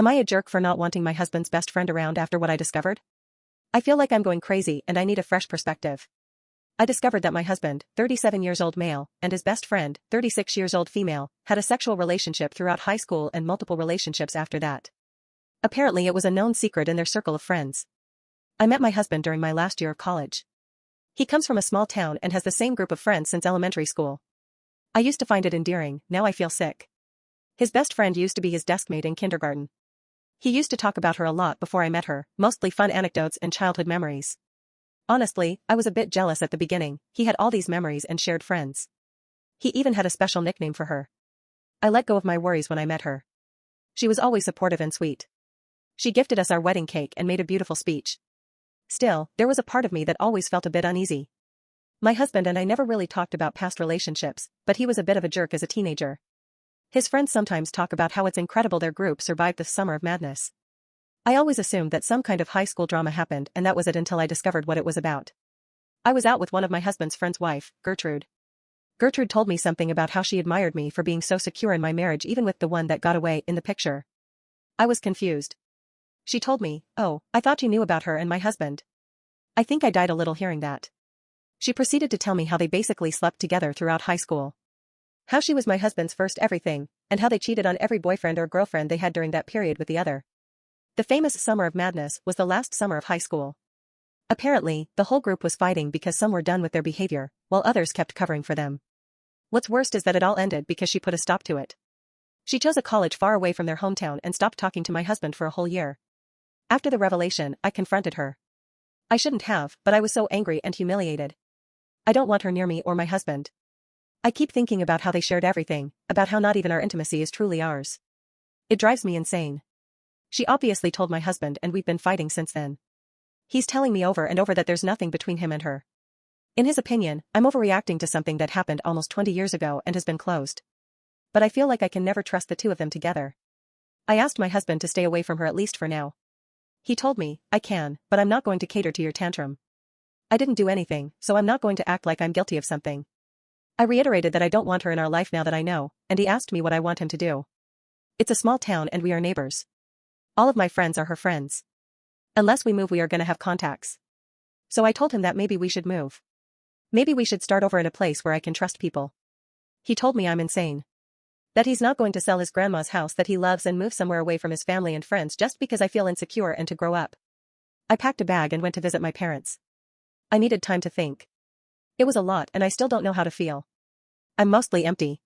Am I a jerk for not wanting my husband's best friend around after what I discovered? I feel like I'm going crazy and I need a fresh perspective. I discovered that my husband, 37 years old male, and his best friend, 36 years old female, had a sexual relationship throughout high school and multiple relationships after that. Apparently it was a known secret in their circle of friends. I met my husband during my last year of college. He comes from a small town and has the same group of friends since elementary school. I used to find it endearing, now I feel sick. His best friend used to be his deskmate in kindergarten. He used to talk about her a lot before I met her, mostly fun anecdotes and childhood memories. Honestly, I was a bit jealous at the beginning, he had all these memories and shared friends. He even had a special nickname for her. I let go of my worries when I met her. She was always supportive and sweet. She gifted us our wedding cake and made a beautiful speech. Still, there was a part of me that always felt a bit uneasy. My husband and I never really talked about past relationships, but he was a bit of a jerk as a teenager. His friends sometimes talk about how it's incredible their group survived the summer of madness. I always assumed that some kind of high school drama happened and that was it until I discovered what it was about. I was out with one of my husband's friend's wife, Gertrude. Gertrude told me something about how she admired me for being so secure in my marriage even with the one that got away in the picture. I was confused. She told me, "Oh, I thought you knew about her and my husband." I think I died a little hearing that. She proceeded to tell me how they basically slept together throughout high school. How she was my husband's first everything, and how they cheated on every boyfriend or girlfriend they had during that period with the other. The famous summer of madness was the last summer of high school. Apparently, the whole group was fighting because some were done with their behavior, while others kept covering for them. What's worst is that it all ended because she put a stop to it. She chose a college far away from their hometown and stopped talking to my husband for a whole year. After the revelation, I confronted her. I shouldn't have, but I was so angry and humiliated. I don't want her near me or my husband. I keep thinking about how they shared everything, about how not even our intimacy is truly ours. It drives me insane. She obviously told my husband and we've been fighting since then. He's telling me over and over that there's nothing between him and her. In his opinion, I'm overreacting to something that happened almost 20 years ago and has been closed. But I feel like I can never trust the two of them together. I asked my husband to stay away from her at least for now. He told me, "I can, but I'm not going to cater to your tantrum." I didn't do anything, so I'm not going to act like I'm guilty of something. I reiterated that I don't want her in our life now that I know, and he asked me what I want him to do. It's a small town and we are neighbors. All of my friends are her friends. Unless we move we are gonna have contacts. So I told him that maybe we should move. Maybe we should start over in a place where I can trust people. He told me I'm insane. That he's not going to sell his grandma's house that he loves and move somewhere away from his family and friends just because I feel insecure and to grow up. I packed a bag and went to visit my parents. I needed time to think. It was a lot and I still don't know how to feel. I'm mostly empty.